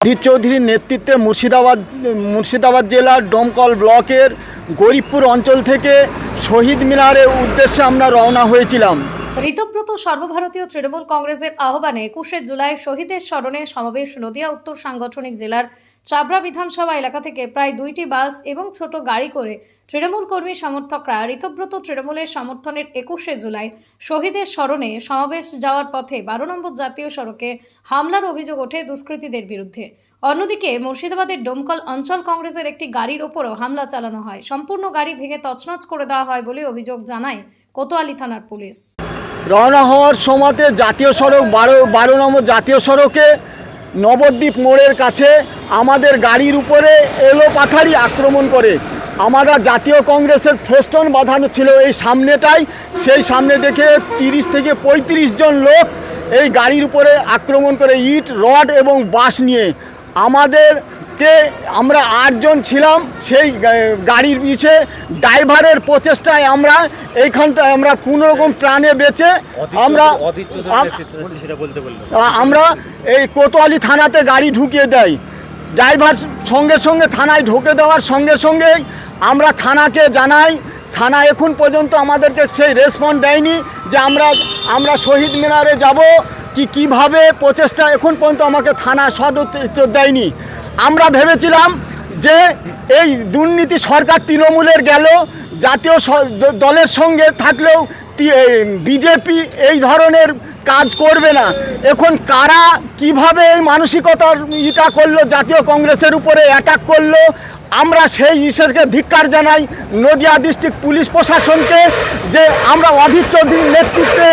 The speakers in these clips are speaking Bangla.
অধীর চৌধুরীর নেতৃত্বে মুর্শিদাবাদ জেলার ডোমকল ব্লকের গরিবপুর অঞ্চল থেকে শহীদ মিনারের উদ্দেশ্যে আমরা রওনা হয়েছিলাম। ঋতব্রত সর্বভারতীয় তৃণমূল কংগ্রেসের আহ্বানে 21শে জুলাই শহীদের স্মরণে সমাবেশ নদিয়া উত্তর সাংগঠনিক জেলার চাবড়া বিধানসভা এলাকা থেকে প্রায় 2টি বাস এবং ছোট গাড়ি করে তৃণমূল কর্মী সমর্থকরা ঋতব্রত তৃণমূলের সমর্থনের 21শে জুলাই শহীদের স্মরণে সমাবেশ যাওয়ার পথে 12 নম্বর জাতীয় সড়কে হামলার অভিযোগ ওঠে দুষ্কৃতীদের বিরুদ্ধে। অন্যদিকে মুর্শিদাবাদের ডোমকল অঞ্চল কংগ্রেসের একটি গাড়ির ওপরও হামলা চালানো হয়। সম্পূর্ণ গাড়ি ভেঙে তছনছ করে দেওয়া হয় বলে অভিযোগ জানায় কোতোয়ালি থানার পুলিশ। রওনা হওয়ার সময়তে জাতীয় সড়ক 12 নম্বর জাতীয় সড়কে নবদ্বীপ মোড়ের কাছে আমাদের গাড়ির উপরে এলোপাথারি আক্রমণ করে। আমরা জাতীয় কংগ্রেসের ফেস্টন বাঁধানো ছিল এই সামনেটাই, সেই সামনে দেখে 30 থেকে 35 জন লোক এই গাড়ির উপরে আক্রমণ করে ইট রড এবং বাঁশ নিয়ে আমরা 8 জন ছিলাম। সেই গাড়ির পিছে ড্রাইভারের প্রচেষ্টায় আমরা কোনো রকম প্রাণে বেঁচে আমরা এই কোতোয়ালি থানাতে গাড়ি ঢুকিয়ে দেয়। ড্রাইভার সঙ্গে সঙ্গে থানায় ঢুকে দেওয়ার সঙ্গে সঙ্গেই আমরা থানাকে জানাই। থানা এখন পর্যন্ত আমাদেরকে সেই রেসপন্স দেয়নি যে আমরা শহীদ মিনারে যাব কিভাবে প্রচেষ্টা, এখন পর্যন্ত আমাকে থানা সদুত্তর দেয়নি। আমরা ভেবেছিলাম যে এই দুর্নীতি সরকার তৃণমূলের গেল, জাতীয় দলের সঙ্গে থাকলেও বিজেপি এই ধরনের কাজ করবে না। এখন কারা কিভাবে এই মানসিকতার করলো, জাতীয় কংগ্রেসের উপরে অ্যাটাক করলো, আমরা সেই হিসেবে ধিক্কার জানাই নদিয়া ডিস্ট্রিক্ট পুলিশ প্রশাসনকে যে আমরা অধীর চৌধুরীর নেতৃত্বে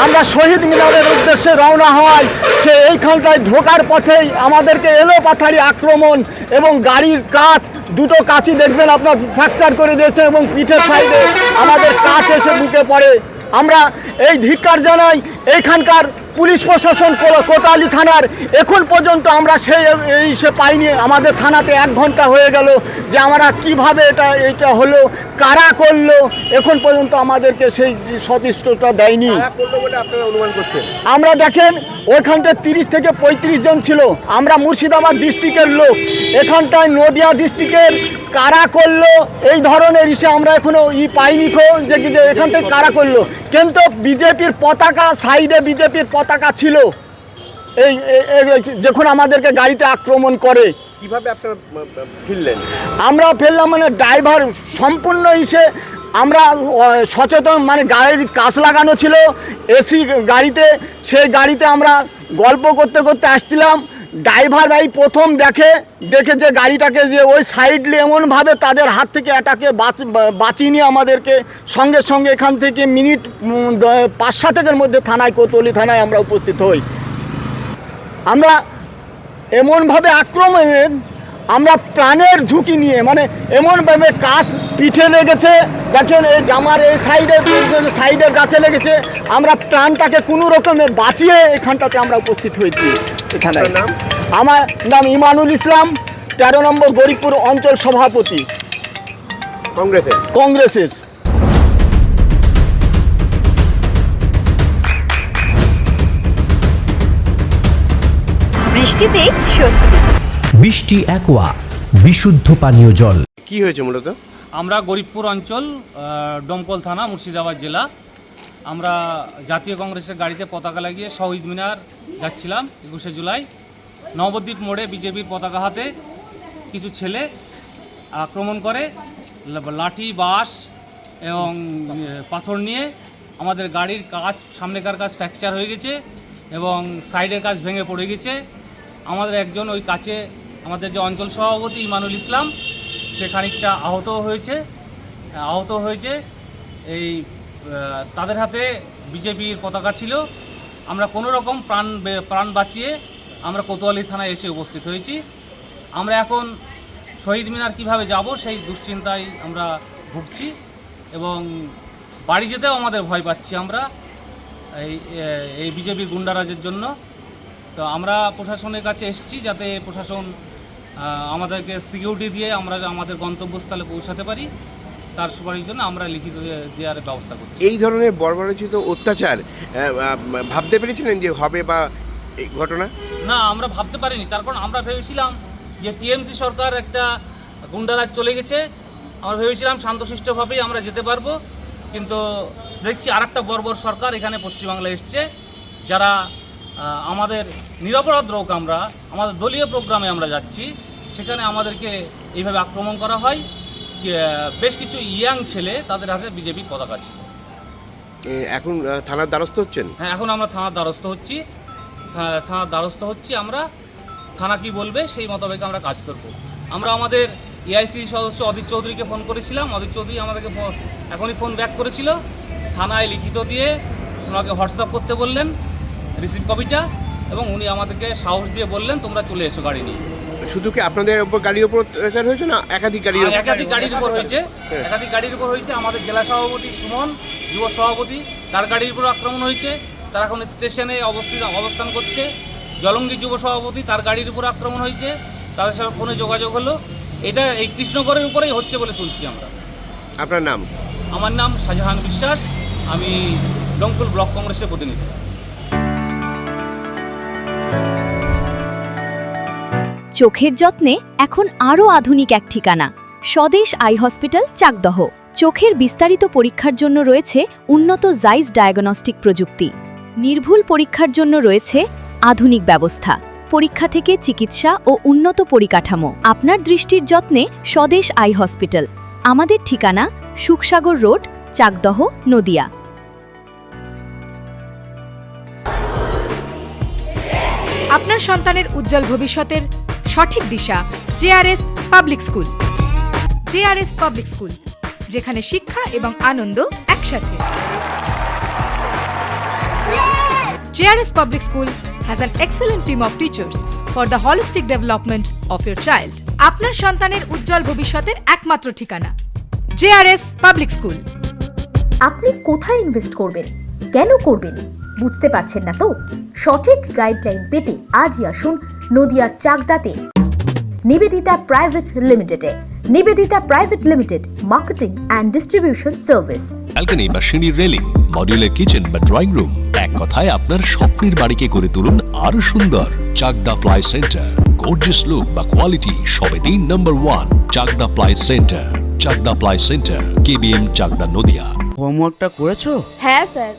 আমরা শহীদ মিনারের উদ্দেশ্যে রওনা হওয়ায় সে এইখানটায় ঢোকার পথেই আমাদেরকে এলোপাথারি আক্রমণ এবং গাড়ির কাঁচ, দুটো কাঁচই দেখবেন আপনার ফ্র্যাকচার করে দিয়েছে এবং পিঠের সাইডে আমাদের কাঁচ এসে ঢুকে পড়ে। আমরা এই ধিক্কার জানাই এইখানকার পুলিশ প্রশাসন কোতোয়ালি থানার। এখন পর্যন্ত আমরা সে পাইনি। আমাদের থানাতে 1 ঘন্টা হয়ে গেল যে আমরা কিভাবে এটা হলো, কারা করলো, এখন পর্যন্ত আমাদেরকে সেই সদিষ্টটা দেয়নি। আমরা দেখেন ওইখানটায় 30 থেকে 35 জন ছিল। আমরা মুর্শিদাবাদ ডিস্ট্রিক্টের লোক, এখানটায় নদিয়া ডিস্ট্রিক্টের কারা করলো এই ধরনের আমরা এখনো পাইনি যে এখানটায় কারা করলো। কিন্তু বিজেপির পতাকা, সাইডে বিজেপির পতাকা ছিল এই যখন আমাদেরকে গাড়িতে আক্রমণ করে। কিভাবে আপনারা ফিরলেন? আমরা ফেললাম মানে ড্রাইভার সম্পূর্ণ আমরা সচেতন, মানে গাড়ির কাঁচ লাগানো ছিল এসি গাড়িতে, সেই গাড়িতে আমরা গল্প করতে করতে আসছিলাম। ড্রাইভার ভাই প্রথম দেখে যে গাড়িটাকে যে ওই সাইডলি এমনভাবে তাদের হাত থেকে অ্যাটাকে বাঁচিয়ে নিয়ে আমাদেরকে সঙ্গে সঙ্গে এখান থেকে মিনিট 5-7 মধ্যে কোতোয়ালি থানায় আমরা উপস্থিত হই। আমরা এমনভাবে আক্রমণের আমরা প্রাণের ঝুঁকি নিয়ে, মানে এমনভাবে কাঁচ পিঠে লেগেছে, দেখেন এই জামার এই সাইডের গাছে লেগেছে, আমরা প্রাণটাকে কোনো রকমে বাঁচিয়ে এখানটাতে আমরা উপস্থিত হয়েছি। এখানে আমার নাম ইমানুল ইসলাম, 13 নম্বর গরিবপুর অঞ্চল সভাপতি কংগ্রেসের। বৃষ্টিতে স্বস্তি। বৃষ্টি অ্যাকোয়া, বিশুদ্ধ পানীয় জল। কি হয়েছে মূলত? আমরা গরিবপুর অঞ্চল, ডোমকল থানা, মুর্শিদাবাদ জেলা। আমরা জাতীয় কংগ্রেসের গাড়িতে পতাকা লাগিয়ে শহীদ মিনার যাচ্ছিলাম 21শে জুলাই। নবদ্বীপ মোড়ে বিজেপির পতাকা হাতে কিছু ছেলে আক্রমণ করে, লাঠি, বাঁশ এবং পাথর নিয়ে আমাদের গাড়ির কাঁচ, সামনেকার কাঁচ ফ্র্যাকচার হয়ে গেছে এবং সাইডের কাঁচ ভেঙে পড়ে গেছে। আমাদের একজন ওই কাছে, আমাদের যে অঞ্চল সভাপতি ইমানুল ইসলাম, সে খানিকটা আহত হয়েছে। এই তাদের হাতে বিজেপির পতাকা ছিল। আমরা কোনো রকম প্রাণ বাঁচিয়ে আমরা কোতোয়ালি থানায় এসে উপস্থিত হয়েছি। আমরা এখন শহীদ মিনার কীভাবে যাব সেই দুশ্চিন্তায় আমরা ভুগছি এবং বাড়ি যেতেও আমাদের ভয় পাচ্ছি আমরা এই বিজেপির গুন্ডারাজের জন্য। তো আমরা প্রশাসনের কাছে এসেছি যাতে প্রশাসন আমাদেরকে সিকিউরিটি দিয়ে আমরা আমাদের গন্তব্যস্থলে পৌঁছাতে পারি, তার সুপারিশ জন্য আমরা লিখিত দেওয়ার ব্যবস্থা করছি। এই ধরনের বর্বরোচিত অত্যাচার ভাবতে পেরেছিলেন যে হবে বা এই ঘটনা? না, আমরা ভাবতে পারিনি। তার কারণ আমরা ভেবেছিলাম যে টিএমসি সরকার একটা গুন্ডারাজ চলে গেছে, আমরা ভেবেছিলাম শান্তশিষ্টভাবেই আমরা যেতে পারবো, কিন্তু দেখছি আরেকটা বর্বর সরকার এখানে পশ্চিমবাংলায় এসছে, যারা আমাদের নিরপরাধ লোক, আমরা আমাদের দলীয় প্রোগ্রামে আমরা যাচ্ছি, সেখানে আমাদেরকে এইভাবে আক্রমণ করা হয়। বেশ কিছু ইয়াং ছেলে, তাদের হাতে বিজেপির পতাকা ছিল। এখন থানার দ্বারস্থ হচ্ছেন? হ্যাঁ, এখন আমরা থানার দ্বারস্থ হচ্ছি, আমরা থানা কি বলবে সেই মোতাবেক আমরা কাজ করব। আমরা আমাদের এআইসি সদস্য অদিত চৌধুরীকে ফোন করেছিলাম, অদিত চৌধুরী আমাদেরকে এখনই ফোন ব্যাক করেছিল, থানায় লিখিত দিয়ে ওনাকে হোয়াটসঅ্যাপ করতে বললেন রিসিভ কপিটা, এবং উনি আমাদেরকে সাহস দিয়ে বললেন তোমরা চলে এসো গাড়ি নিয়ে। শুধু কি আপনাদের উপর গাড়ির উপর অত্যাচার হয়েছে না একাধিক গাড়ি? একাধিক গাড়ির উপর হয়েছে, একাধিক গাড়ির উপর হয়েছে। আমাদের জেলা সভাপতি সুমন, যুব সভাপতি, তার গাড়ির উপর আক্রমণ হয়েছে, তারা এখন স্টেশনে অবস্থান করছে। জলঙ্গি যুব সভাপতি, তার গাড়ির উপর আক্রমণ হয়েছে, তাদের সাথে ফোনে যোগাযোগ হলো। এটা এই কৃষ্ণগড়ের উপরেই হচ্ছে বলে শুনছি আমরা। আপনার নাম? আমার নাম শাহজাহান বিশ্বাস, আমি ডঙ্কুল ব্লক কংগ্রেসের প্রতিনিধি। চোখের যত্নে এখন আরও আধুনিক এক ঠিকানা, স্বদেশ আই হসপিটাল, চাকদহ। চোখের বিস্তারিত পরীক্ষার জন্য রয়েছে উন্নত জাইস ডায়াগনস্টিক প্রযুক্তি। নির্ভুল পরীক্ষার জন্য রয়েছে আধুনিক ব্যবস্থা, পরীক্ষা থেকে চিকিৎসা ও উন্নত পরিকাঠামো। আপনার দৃষ্টির যত্নে স্বদেশ আই হসপিটাল। আমাদের ঠিকানা সুখসাগর রোড, চাকদহ, নদিয়া। আপনার সন্তানের উজ্জ্বল ভবিষ্যতের সঠিক দিশা JRS public school. JRS public school, যেখানে শিক্ষা এবং আনন্দ একসাথে। JRS public school has an excellent team of teachers for the holistic development of your child. আপনার সন্তানের উজ্জ্বল ভবিষ্যতের একমাত্র ঠিকানা জেআরএস পাবলিক স্কুল। আপনি কোথায় ইনভেস্ট করবেন, কেন করবেন, বুঝতে পারছেন না তো? সঠিক গাইডলাইন পেতে আজই আসুন নদিয়ার চাকদাতে নিবেদিতা প্রাইভেট লিমিটেডে। Nivedita private limited, marketing and distribution service. Balcony বা সিঁড়ির রেলিং, মডিউলার কিচেন বা ড্রয়িং রুম, এক কথায় আপনার স্বপ্নের বাড়িকে করে তুলুন আরো সুন্দর। Chakda ply centre, gorgeous look বা কোয়ালিটি সবে 3 number 1 Chakda ply centre. Chakda ply centre, KBM, Chakda, Nadia. হোমওয়ার্কটা করেছো? হ্যাঁ স্যার।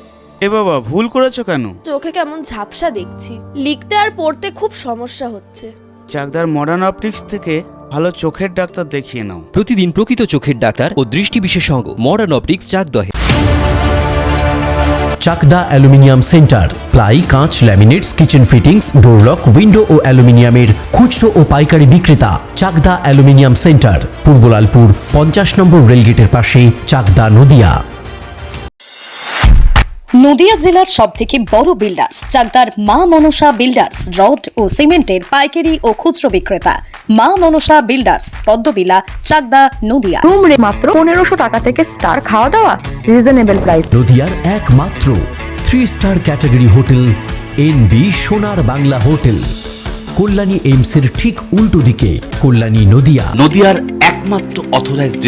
এ বাবা, ভুল করেছো কেন? চোখে কেমন ঝাপসা দেখছি, লিখতে আর পড়তে খুব সমস্যা হচ্ছে। চাকদার মডার্ন অপটিক্স থেকে ভালো চোখের ডাক্তার দেখিয়ে নাও। প্রতিদিন প্রকৃত চোখের ডাক্তার ও দৃষ্টি বিশেষজ্ঞ মডার্ন অপটিক্স, চাকদহে। চাকদা অ্যালুমিনিয়াম সেন্টার, প্লাই, কাঁচ, laminates, kitchen fittings, door lock, window ও অ্যালুমিনিয়ামের খুচরো ও পাইকারি বিক্রেতা। Chakda aluminium centre, Purbalalpur 50 number রেলগেটের পাশে, চাকদা, নদিয়া। নদিয়া জেলার সবথেকে বড় বিল্ডার্স চাকদার মা মনসা বিল্ডার্স, রড ও সিমেন্টের পাইকারি ও খুচরো বিক্রেতা। মা মনসা বিল্ডার্স, পদ্মবিলা, চাকদা, নদিয়া। রুম রে মাত্র 1500 টাকা থেকে স্টার, খাওয়া দাওয়া রিজনেবল প্রাইস। নদিয়ার একমাত্র 3 স্টার ক্যাটাগরি হোটেল এনবি সোনার বাংলা হোটেল, কল্যাণী এইমসের ঠিক উল্টো দিকে, কল্যাণী, নদিয়া। নদিয়ার একমাত্র অথরাইজড